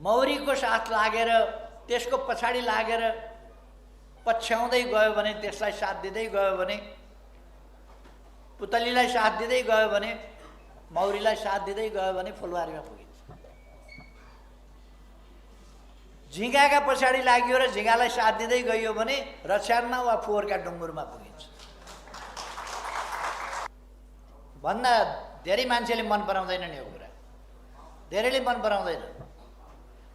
मौरीको साथ लागेर त्यसको पछाडि लागेर पछ्याउँदै गयो भने, त्यसलाई साथ दिँदै गयो भने, पुतलीलाई साथ दिँदै गयो भने, मौरीलाई साथ दिँदै गयो भने फुलबारीमा पुगिन्छ। झिँगाका पछाडि लाग्यो र झिँगालाई साथ दिँदै गइयो भने रछ्यानमा वा फोहोरका डुङ्गुरमा पुगिन्छ। भन्दा धेरै मान्छेले मन पराउँदैनन् यो कुरा, धेरैले मन पराउँदैन।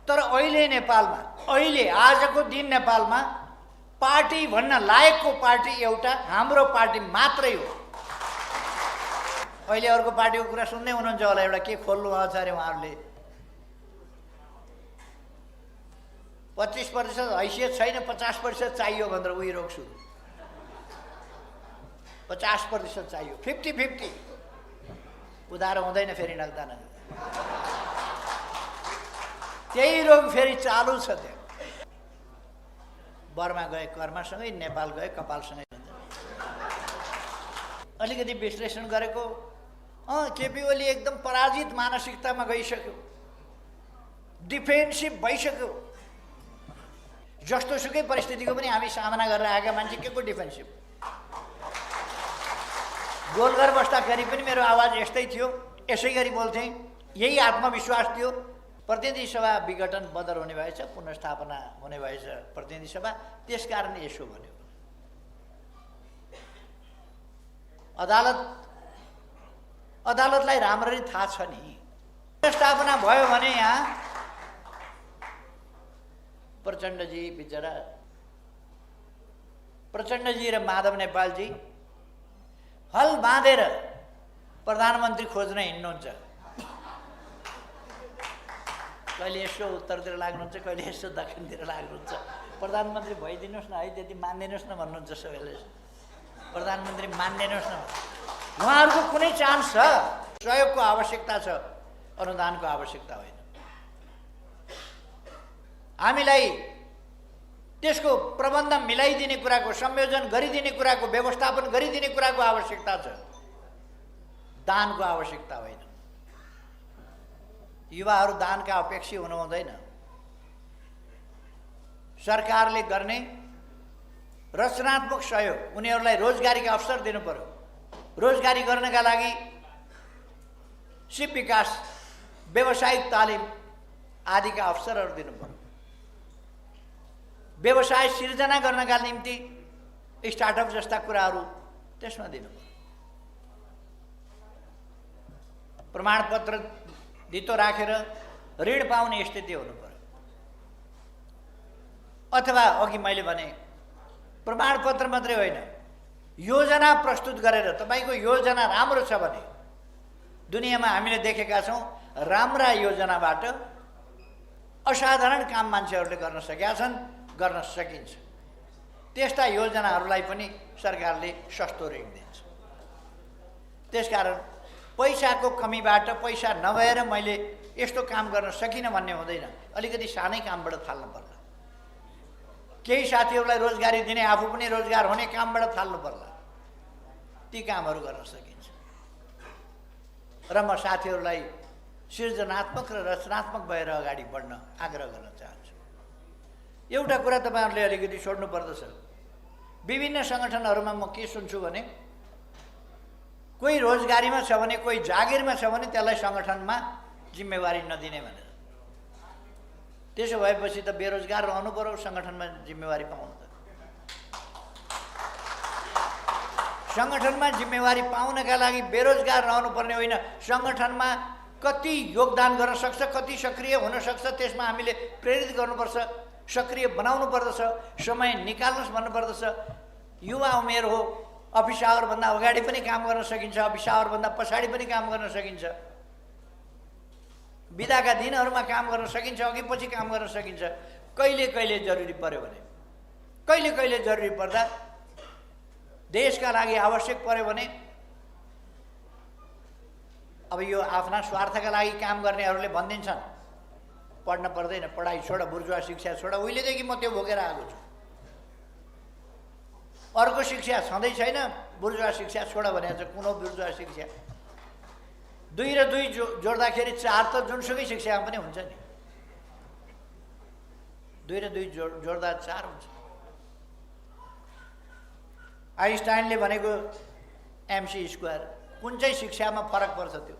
तर अहिले नेपालमा, अहिले आजको दिन नेपालमा पार्टी भन्न लायकको पार्टी एउटा हाम्रो पार्टी मात्रै हो। अहिले अर्को पार्टीको कुरा सुन्दै हुनुहुन्छ होला, एउटा के खोल्नु भएको छ अरे उहाँहरूले, 25% हैसियत छैन, 50% चाहियो भनेर उही रोग सुरु। 50% चाहियो, 50-50 उधारो हुँदैन फेरि नगदा नगदा। त्यही रोग फेरि चालु छ। त्यहाँ बर्मा गए कर्मसँगै, नेपाल गए कपालसँगै। अलिकति विश्लेषण गरेको केपी ओली एकदम पराजित मानसिकतामा गइसक्यो, डिफेन्सिभ भइसक्यो। जस्तोसुकै परिस्थितिको पनि हामी सामना गरेर आएका मान्छे के को डिफेन्सिभ। गोलघर बस्दाखेरि पनि मेरो आवाज यस्तै थियो, यसै गरी बोल्थेँ, यही आत्मविश्वास थियो। प्रतिनिधि सभा विघटन बदर हुने भएछ, पुनर्स्थापना हुने भएछ प्रतिनिधि सभा, त्यसकारण यसो भन्यो। अदालतलाई राम्ररी थाहा छ नि, पुनर्स्थापना भयो भने यहाँ प्रचण्डजी बिचरा, प्रचण्डजी र माधव नेपालजी हल बाँधेर प्रधानमन्त्री खोज्न हिँड्नुहुन्छ। कहिले यसो उत्तरतिर लाग्नुहुन्छ, कहिले यसो दक्षिणतिर लाग्नुहुन्छ। प्रधानमन्त्री भइदिनुहोस् न है, त्यति मानिदिनुहोस् न भन्नुहुन्छ सबैले। प्रधानमन्त्री मानिदिनुहोस् न, उहाँहरूको कुनै चान्स छ? सहयोगको आवश्यकता छ, अनुदानको आवश्यकता होइन। हामीलाई त्यसको प्रबन्ध मिलाइदिने कुराको, संयोजन गरिदिने कुराको, व्यवस्थापन गरिदिने कुराको आवश्यकता छ, दानको आवश्यकता होइन। युवाहरू दानका अपेक्षी हुनु हुँदैन। सरकारले गर्ने रचनात्मक सहयोग, उनीहरूलाई रोजगारीका अवसर दिनु पर्यो। रोजगारी गर्नका लागि सिप विकास, व्यावसायिक तालिम आदिका अवसरहरू दिनु पर्यो। व्यवसाय सिर्जना गर्नका निम्ति स्टार्टअप जस्ता कुराहरू त्यसमा दिनु पर्यो। प्रमाणपत्र धितो राखेर ऋण पाउने स्थिति हुनु पर्यो। अथवा अघि मैले भने प्रमाणपत्र मात्रै होइन, योजना प्रस्तुत गरेर, तपाईको योजना राम्रो छ भने, दुनियाँमा हामीले देखेका छौँ राम्रा योजनाबाट असाधारण काम मान्छेहरूले गर्न सकेका छन्, गर्न सकिन्छ। त्यस्ता योजनाहरूलाई पनि सरकारले सस्तो ऋण दिन्छ। त्यसकारण पैसाको कमीबाट, पैसा नभएर मैले यस्तो काम गर्न सकिनँ भन्ने हुँदैन। अलिकति सानै कामबाट थाल्नु पर्ला। केही साथीहरूलाई रोजगारी दिने, आफू पनि रोजगार हुने कामबाट थाल्नु पर्ला। ती कामहरू गर्न सकिन्छ। र म साथीहरूलाई सृजनात्मक र रचनात्मक भएर अगाडि बढ्न आग्रह गर्न चाहन्छु। एउटा कुरा तपाईँहरूले अलिकति छोड्नु पर्दछ। विभिन्न सङ्गठनहरूमा म के सुन्छु भने, कोही रोजगारीमा छ भने, कोही जागिरमा छ भने त्यसलाई सङ्गठनमा जिम्मेवारी नदिने भनेर। त्यसो भएपछि त बेरोजगार रहनु पर्यो, सङ्गठनमा जिम्मेवारी पाउनु त। सङ्गठनमा जिम्मेवारी पाउनका लागि बेरोजगार रहनुपर्ने होइन, सङ्गठनमा कति योगदान गर्न सक्छ, कति सक्रिय हुन सक्छ, त्यसमा हामीले प्रेरित गर्नुपर्छ, सक्रिय बनाउनु पर्दछ, समय निकाल्नुहोस् भन्नुपर्दछ। युवा उमेर हो, अफिस आवरभन्दा अगाडि पनि काम गर्न सकिन्छ, अफिस आवरभन्दा पछाडि पनि काम गर्न सकिन्छ, बिदाका दिनहरूमा काम गर्न सकिन्छ, अघि पछि काम गर्न सकिन्छ। कहिले कहिले जरुरी पर्यो भने, कहिले कहिले जरुरी पर्दा, देशका लागि आवश्यक पर्यो भने, अब यो आफ्ना स्वार्थका लागि काम गर्नेहरूले भनिदिन्छन् पढ्न पर्दैन, पढाइ छोड, बुर्जुवा शिक्षा छोड। उहिलेदेखि म त्यो भोगेर आएको छु। अर्को शिक्षा छँदै छैन, बुर्जुवा शिक्षा छोड भने चाहिँ कुन हो बुर्जुवा शिक्षा? 2 र 2 जोड्दाखेरि 4 त जुनसुकै शिक्षामा पनि हुन्छ नि। 2 र 2 जोड्दा 4 हुन्छ। आइन्स्टाइनले भनेको एमसी स्क्वायर, कुन चाहिँ शिक्षामा फरक पर्छ त्यो?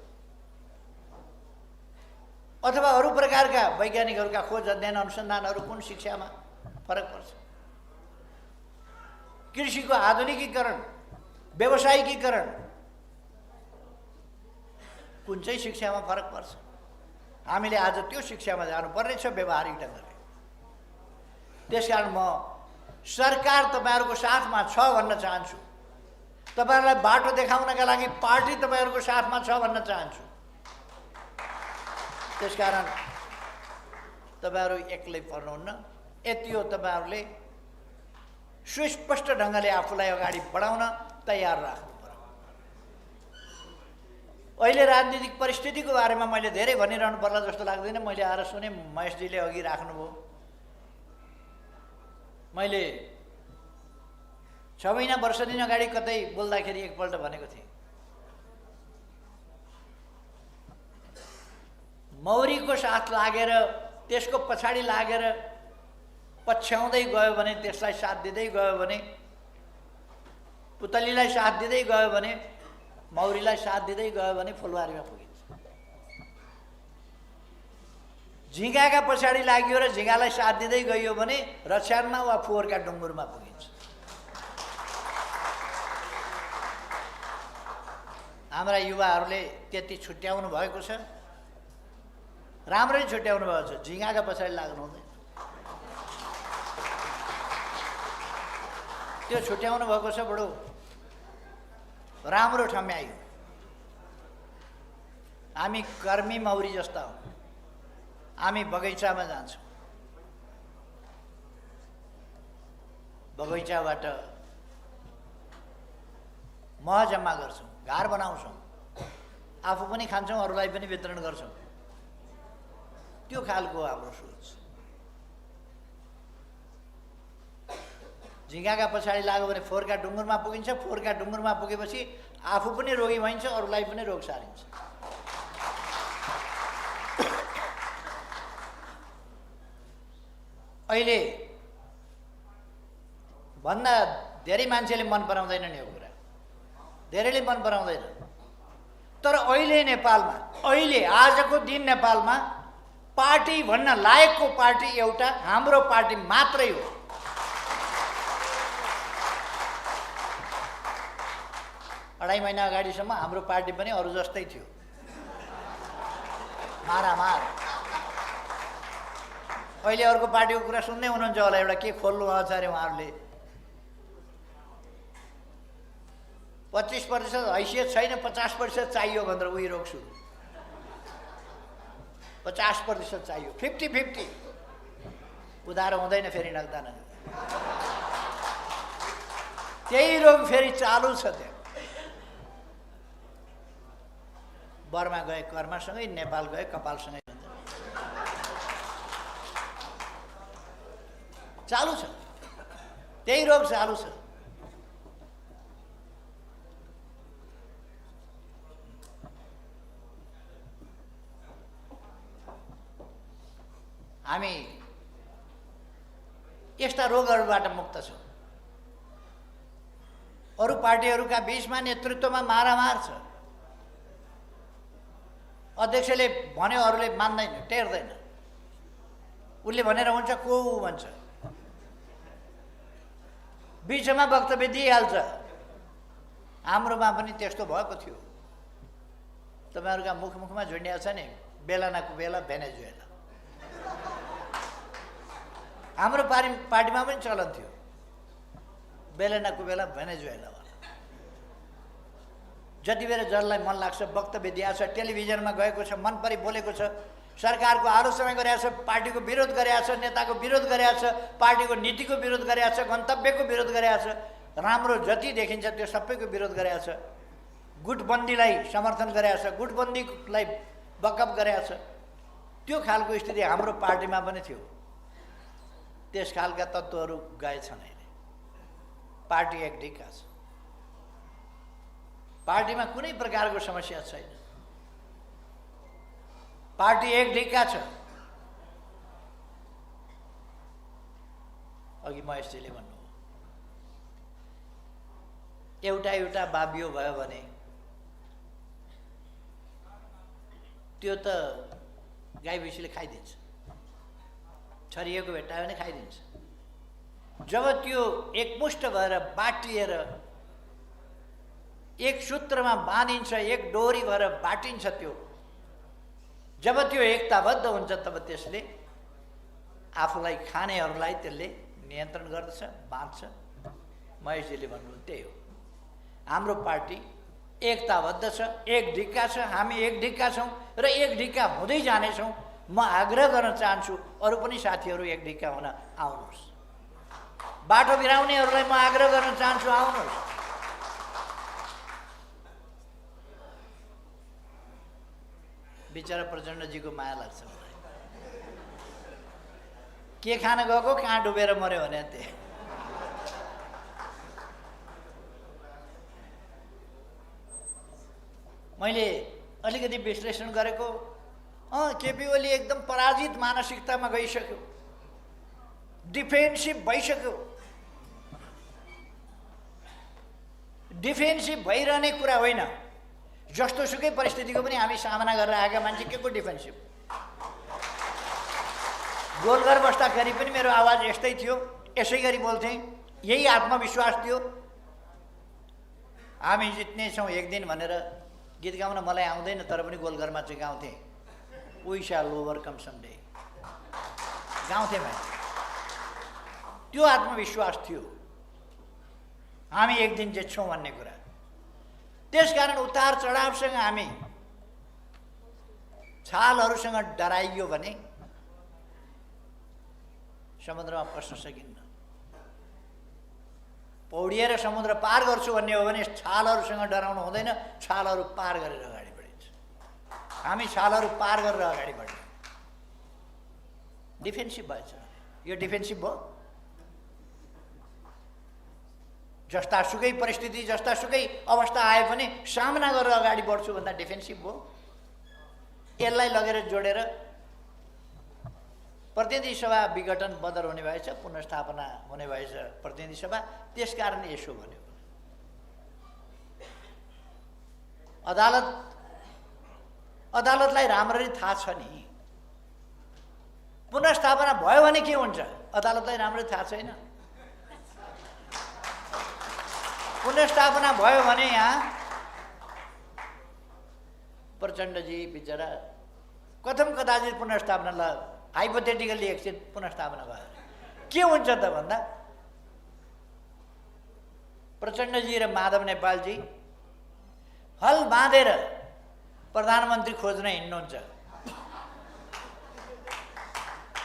अथवा अरू प्रकारका वैज्ञानिकहरूका खोज अध्ययन अनुसन्धानहरू कुन शिक्षामा फरक पर्छ? कृषिको आधुनिकीकरण, व्यावसायिकीकरण कुन चाहिँ शिक्षामा फरक पर्छ? हामीले आज त्यो शिक्षामा जानुपर्ने छ व्यवहारिक ढङ्गले। त्यसकारण म सरकार तपाईहरुको साथमा छ भन्न चाहन्छु। तपाईहरुलाई बाटो देखाउनका लागि पार्टी तपाईहरुको साथमा छ भन्न चाहन्छु। त्यसकारण तपाईहरु एक्लै पर्नुहुन्न, यति हो तपाईहरुले सुस्पष्ट ढङ्गले आफूलाई अगाडि बढाउन तयार राख्नु पर्यो। अहिले राजनीतिक परिस्थितिको बारेमा मैले धेरै भनिरहनु पर्ला जस्तो लाग्दैन। मैले आएर सुने महेशजीले अघि राख्नुभयो। मैले 6 महिना वर्ष दिन अगाडि कतै बोल्दाखेरि एकपल्ट भनेको थिएँ, मौरीको साथ लागेर त्यसको पछाडि लागेर पछ्याउँदै गयो भने, त्यसलाई साथ दिँदै गयो भने, पुतलीलाई साथ दिँदै गयो भने, मौरीलाई साथ दिँदै गयो भने फुलबारीमा पुगिन्छ। झिँगाका पछाडि लाग्यो र झिँगालाई साथ दिँदै गइयो भने रक्षानमा वा फोहोरका डुङ्गुरमा पुगिन्छ। हाम्रा युवाहरूले त्यति छुट्याउनु भएको छ, राम्ररी छुट्याउनु भएको छ। झिँगाका पछाडि लाग्नु हुँदैन। त्यो छुट्याउनु भएको छ, बडो राम्रो ठम्याइयो। हामी कर्मी मौरी जस्ता हौँ। हामी बगैँचामा जान्छौँ, बगैँचाबाट मह जम्मा गर्छौँ, घर बनाउँछौँ, आफू पनि खान्छौँ, अरूलाई पनि वितरण गर्छौँ। त्यो खालको हाम्रो सोच। झिँगाका पछाडि लाग्यो भने फोहोरका डुङ्गुरमा पुगिन्छ, फोहोरका डुङ्गुरमा पुगेपछि आफू पनि रोगी भइन्छ, अरूलाई पनि रोग सारिन्छ। अहिले भन्दा धेरै मान्छेले मन पराउँदैनन् यो कुरा, धेरैले मन पराउँदैन। तर अहिले नेपालमा, अहिले आजको दिन नेपालमा पार्टी भन्न लायकको पार्टी एउटा हाम्रो पार्टी मात्रै हो। अढाई महिना अगाडिसम्म हाम्रो पार्टी पनि अरू जस्तै थियो, मारामार। अहिले अर्को पार्टीको कुरा सुन्दै हुनुहुन्छ होला, एउटा के खोल्नु भएको छ अरे उहाँहरूले। 25% हैसियत छैन, 50% चाहियो भनेर उही रोग सुरु। 50% चाहियो, 50-50 उधारो हुँदैन फेरि नगदा नगदा। त्यही रोग फेरि चालु छ। त्यहाँ बर्मा गए कर्मसँगै, नेपाल गए कपालसँगै चालु छ। त्यही रोग चालु छ। हामी यस्ता रोगहरूबाट मुक्त छौँ। अरू पार्टीहरूका बीचमा नेतृत्वमा मारामार छ। अध्यक्षले भन्यो अरूले मान्दैन, टेर्दैन। उसले भनेर हुन्छ, को भन्छ, बीचमा वक्तव्य दिइहाल्छ। हाम्रोमा पनि त्यस्तो भएको थियो। तपाईँहरूका मुखमा झुन्डिया छ नि, बेला न बेला भेनेजुएला। हाम्रो पार्टीमा पनि चलन थियो, बेला न बेला भेनेजुएला। जति बेला जसलाई मन लाग्छ वक्तव्य दिएको छ, टेलिभिजनमा गएको छ, मन परि बोलेको छ, सरकारको आलोचना गरेको छ, पार्टीको विरोध गरेको छ, नेताको विरोध गरेको छ, पार्टीको नीतिको विरोध गरेको छ, गन्तव्यको विरोध गरेको छ, राम्रो जति देखिन्छ त्यो सबैको विरोध गरेको छ, गुटबन्दीलाई समर्थन गरेको छ, गुटबन्दीलाई बकअप गरेको छ। त्यो खालको स्थिति हाम्रो पार्टीमा पनि थियो। त्यस खालका तत्त्वहरू गएछन्। अहिले पार्टी एकढिक्का छ। पार्टीमा कुनै प्रकारको समस्या छैन। पार्टी एकढिक्का छ। अघि महेशजीले भन्नु एउटा बाबियो भयो भने त्यो त गाई भैँसीले खाइदिन्छ, छरिएको भेट्टायो भने खाइदिन्छ। जब त्यो एकमुष्ट भएर बाटिएर एक सूत्रमा बाँधिन्छ, एक डोरी भएर बाटिन्छ, त्यो जब त्यो एकताबद्ध हुन्छ तब त्यसले आफूलाई खानेहरूलाई त्यसले नियन्त्रण गर्दछ, बाँध्छ। महेशजीले भन्नुभयो त्यही हो। हाम्रो पार्टी एकताबद्ध छ, एक ढिक्का छ, हामी एक ढिक्का छौँ र एक ढिक्का हुँदै जानेछौँ। म आग्रह गर्न चाहन्छु अरू पनि साथीहरू एक ढिक्का हुन आउनुहोस्। बाटो बिराउनेहरूलाई म आग्रह गर्न चाहन्छु, आउनुहोस्। बिचरा प्रचण्डजीको माया लाग्छ मलाई। के खान गएको, कहाँ डुबेर मर्यो भने त्यही। मैले अलिकति विश्लेषण गरेको, केपी ओली एकदम पराजित मानसिकतामा गइसक्यो, डिफेन्सिभ भइसक्यो। डिफेन्सिभ भइरहने कुरा होइन, जस्तो सुकै परिस्थितिको पनि हामी सामना गरेर आएका मान्छे के को डिफेन्सिभ। गोलघर बस्दाखेरि पनि मेरो आवाज यस्तै थियो, यसै गरी बोल्थेँ, यही आत्मविश्वास थियो। हामी जित्नेछौँ एक दिन भनेर गीत गाउन मलाई आउँदैन, तर पनि गोलघरमा चाहिँ गाउँथेँ, वी शैल ओभरकम समडे गाउँथेँ मैले। त्यो आत्मविश्वास थियो, हामी एक दिन जित्छौँ भन्ने कुरा। त्यसकारण उतार चढावसँग हामी छालहरूसँग डराइयो भने समुद्रमा पस्न सकिन्न। पौडिएर समुद्र पार गर्छु भन्ने हो भने छालहरूसँग डराउनु हुँदैन, छालहरू पार गरेर अगाडि बढिन्छ। हामी छालहरू पार गरेर अगाडि बढ्यौँ। डिफेन्सिभ भएछ, यो डिफेन्सिभ भयो। जस्तासुकै परिस्थिति, जस्तासुकै अवस्था आए पनि सामना गरेर अगाडि बढ्छु भन्दा डिफेन्सिभ भयो। यसलाई लगेर जोडेर प्रतिनिधि सभा विघटन बदर हुने भएछ, पुनर्स्थापना हुने भएछ प्रतिनिधि सभा। त्यसकारण यसो भन्यो। अदालतलाई राम्ररी थाहा छ नि, पुनर्स्थापना भयो भने के हुन्छ अदालतलाई राम्ररी थाहा छैन। पुनर्स्थापना भयो भने यहाँ प्रचण्डजी बिचरा कथम कदाचित पुनर्स्थापना, हाइपोथेटिकली एकछिन पुनर्स्थापना भयो के हुन्छ त भन्दा प्रचण्डजी र माधव नेपालजी हल बाँधेर प्रधानमन्त्री खोज्न हिँड्नुहुन्छ।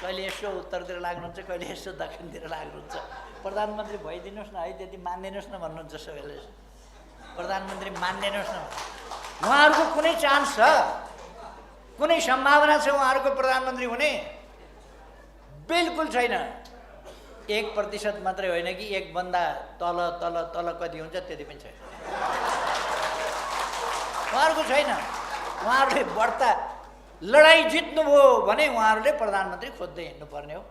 कहिले यसो उत्तरतिर लाग्नुहुन्छ, कहिले यसो दक्षिणतिर लाग्नुहुन्छ। प्रधानमन्त्री भइदिनुहोस् न है, त्यति मानिदिनुहोस् न भन्नुहुन्छ सबैले। प्रधानमन्त्री मानिदिनुहोस् न। उहाँहरूको कुनै चान्स छ, कुनै सम्भावना छ उहाँहरूको प्रधानमन्त्री हुने? बिल्कुल छैन। 1% मात्रै होइन कि एक बन्दा तल तल तल कति हुन्छ त्यति पनि छैन। उहाँहरूको छैन। उहाँहरूले बढ्ता लडाइँ जित्नुभयो भने उहाँहरूले प्रधानमन्त्री खोज्दै हिँड्नुपर्ने हो।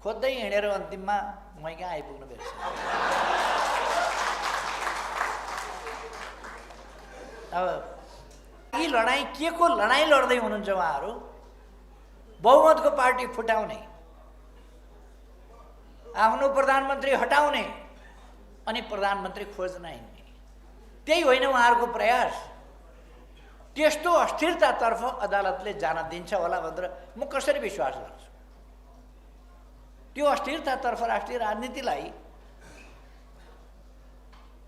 खोज्दै हिँडेर अन्तिममा मै कहाँ आइपुग्नु पर्छ। अब यी लडाइँ के को लडाइँ लड्दै हुनुहुन्छ उहाँहरू? बहुमतको पार्टी फुटाउने, आफ्नो प्रधानमन्त्री हटाउने अनि प्रधानमन्त्री खोज्न हिँड्ने, त्यही होइन उहाँहरूको प्रयास। त्यस्तो अस्थिरतातर्फ अदालतले जान दिन्छ होला भनेर म कसरी विश्वास गर्छु? त्यो अस्थिरतातर्फ राष्ट्रिय राजनीतिलाई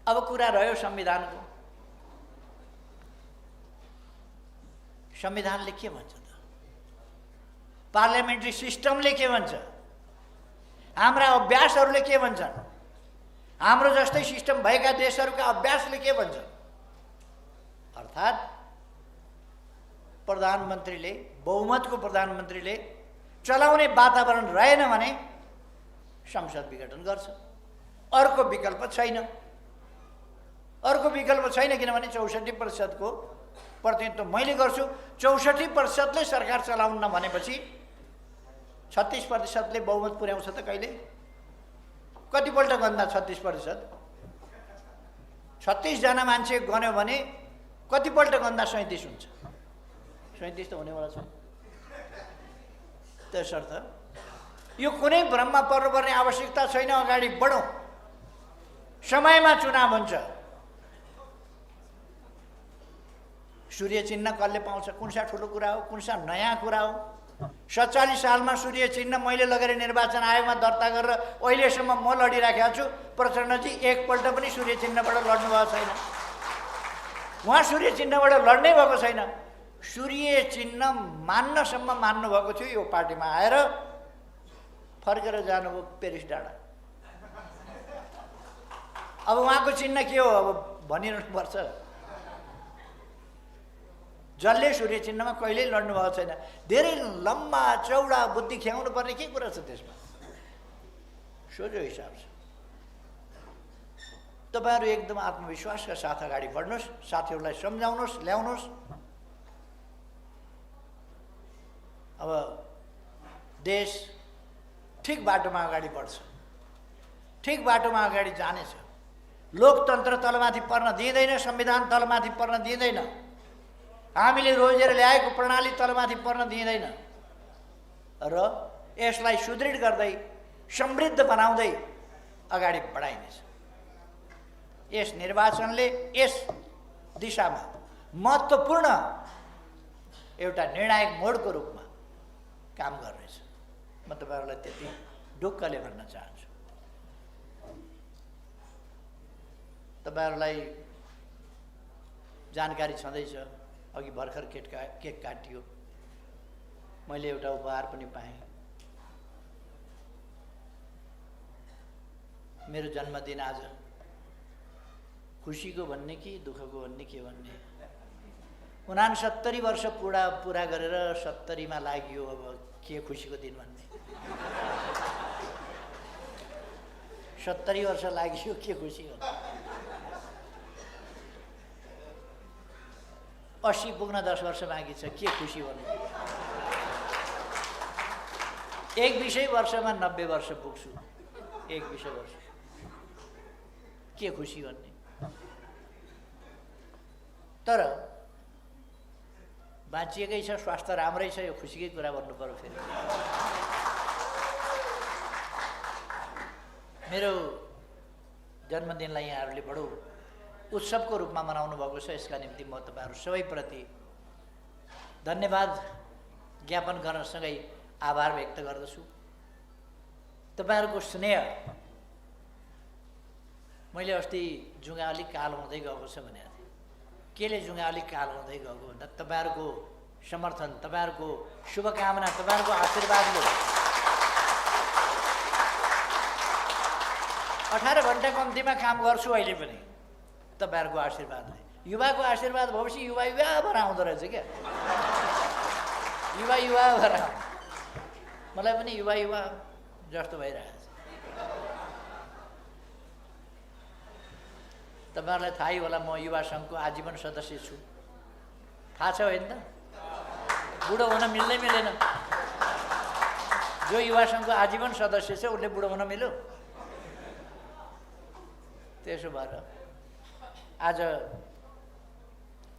अब कुरा रह्यो संविधानको। संविधानले के भन्छ त? पार्लियामेन्ट्री सिस्टमले के भन्छ? हाम्रा अभ्यासहरूले के भन्छन्? हाम्रो जस्तै सिस्टम भएका देशहरूका अभ्यासले के भन्छ? अर्थात् प्रधानमन्त्रीले, बहुमतको प्रधानमन्त्रीले चलाउने वातावरण रहेन भने संसद विघटन गर्छ। अर्को विकल्प छैन। अर्को विकल्प छैन, किनभने 64% को प्रतिनिधित्व मैले गर्छु। 64%ले सरकार चलाउन्न भनेपछि 36%ले बहुमत पुर्याउँछ त कहिले? कतिपल्ट गन्दा 36%? 36 जना मान्छे गन्यो भने कतिपल्ट गन्दा 37 हुन्छ? 37 त हुनेवाला छ। त्यसर्थ यो कुनै भ्रममा पर्नुपर्ने आवश्यकता छैन। अगाडि बढौँ। समयमा चुनाव हुन्छ। सूर्य चिन्ह कसले पाउँछ? कुन सा ठुलो कुरा हो? कुन सा नयाँ कुरा हो? 47 सालमा सूर्य चिन्ह मैले लगेर निर्वाचन आयोगमा दर्ता गरेर अहिलेसम्म म लडिराखेको छु। प्रचण्डजी एकपल्ट पनि सूर्य चिन्हबाट लड्नु भएको छैन। उहाँ सूर्य चिन्हबाट लड्नै भएको छैन। सूर्य चिन्ह मान्नसम्म मान्नुभएको थियो। यो पार्टीमा आएर फर्केर जानुभयो पेरिस डाँडा। अब उहाँको चिन्ह के हो अब भनिरहनुपर्छ। जसले सूर्य चिन्हमा कहिल्यै लड्नु भएको छैन। धेरै लम्बा चौडा बुद्धि ख्याउनु पर्ने के कुरा छ त्यसमा? सोझो हिसाब छ। तपाईँहरू एकदम आत्मविश्वासका साथ अगाडि बढ्नुहोस्। साथीहरूलाई सम्झाउनुहोस्, ल्याउनुहोस्। अब देश ठिक बाटोमा अगाडि बढ्छ, ठिक बाटोमा अगाडि जानेछ। लोकतन्त्र तलमाथि पर्न दिँदैन, संविधान तलमाथि पर्न दिँदैन, हामीले रोजेर ल्याएको प्रणाली तलमाथि पर्न दिँदैन र यसलाई सुदृढ गर्दै समृद्ध बनाउँदै अगाडि बढाइनेछ। यस निर्वाचनले यस दिशामा महत्त्वपूर्ण एउटा निर्णायक मोडको रूपमा काम गर्नेछ। म तपाईँहरूलाई त्यति ढुक्कले भन्न चाहन्छु। तपाईँहरूलाई जानकारी छँदैछ, अघि भर्खर केक काटियो। मैले एउटा उपहार पनि पाएँ। मेरो जन्मदिन आज खुसीको भन्ने कि दुःखको भन्ने के भन्ने। 69 वर्ष पुरा गरेर 70मा लाग्यो। अब के खुसीको दिन भन्ने? 70 वर्ष लाग्यो, के खुसी हो? 80 पुग्न 10 वर्ष बाँकी छ, के खुसी भन्नु? 21 वर्षमा 90 वर्ष पुग्छु। 21 वर्ष के खुसी भन्ने? तर बाँचिएकै छ, स्वास्थ्य राम्रै छ, यो खुसीकै कुरा भन्नु पर्यो। फेरि मेरो जन्मदिनलाई यहाँहरूले बडो उत्सवको रूपमा मनाउनु भएको छ। यसका निम्ति म तपाईँहरू सबैप्रति धन्यवाद ज्ञापन गर्नसँगै आभार व्यक्त गर्दछु। तपाईँहरूको स्नेह, मैले अस्ति जुङ्गा अलिक कालो हुँदै गएको छ भनेको थिएँ। केले जुङ्गा अलिक कालो हुँदै गएको भन्दा तपाईँहरूको समर्थन, तपाईँहरूको शुभकामना, तपाईँहरूको आशीर्वादले 18 घन्टा कम्तीमा काम गर्छु अहिले पनि, तपाईँहरूको आशीर्वादले। युवाको आशीर्वाद भएपछि युवा भएर आउँदो रहेछ क्या। युवा भएर मलाई पनि युवा जस्तो भइरहेछ। तपाईँहरूलाई थाहै होला, म युवा सङ्घको आजीवन सदस्य छु। थाहा छ होइन त? बुढो हुन मिल्दैन। जो युवा सङ्घको आजीवन सदस्य छ उसले बुढो हुन मिल्यो? त्यसो भएर आज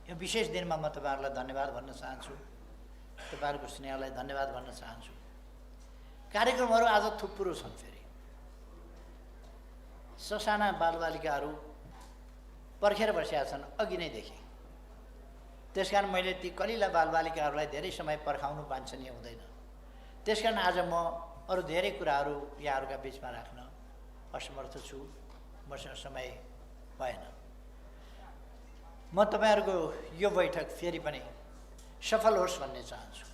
यो विशेष दिनमा म तपाईँहरूलाई धन्यवाद भन्न चाहन्छु। तपाईँहरूको स्नेहलाई धन्यवाद भन्न चाहन्छु। कार्यक्रमहरू आज थुप्रो छन्। फेरि ससाना बालबालिकाहरू पर्खेर बसेका छन् अघि नै देखि। त्यसकारण मैले ती कलिला बालबालिकाहरूलाई धेरै समय पर्खाउनु वाञ्छनीय हुँदैन। त्यसकारण आज म अरू धेरै कुराहरू यहाँहरूका बिचमा राख्न असमर्थ छु। मसँग समय भएन। म तपाईँहरूको यो बैठक फेरि पनि सफल होस् भन्ने चाहन्छु।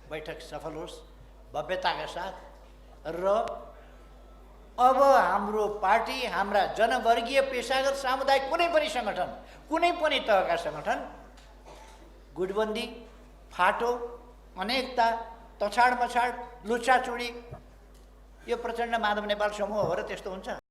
बैठक सफल होस् भव्यताका साथ र अब हाम्रो पार्टी, हाम्रा जनवर्गीय, पेसागत, सामुदायिक कुनै पनि सङ्गठन, कुनै पनि तहका सङ्गठन गुटबन्दी, फाटो, अनेकता, तछाड मछाड, लुच्चाचुडी, यो प्रचण्ड माधव नेपाल समूह हो र त्यस्तो हुन्छ?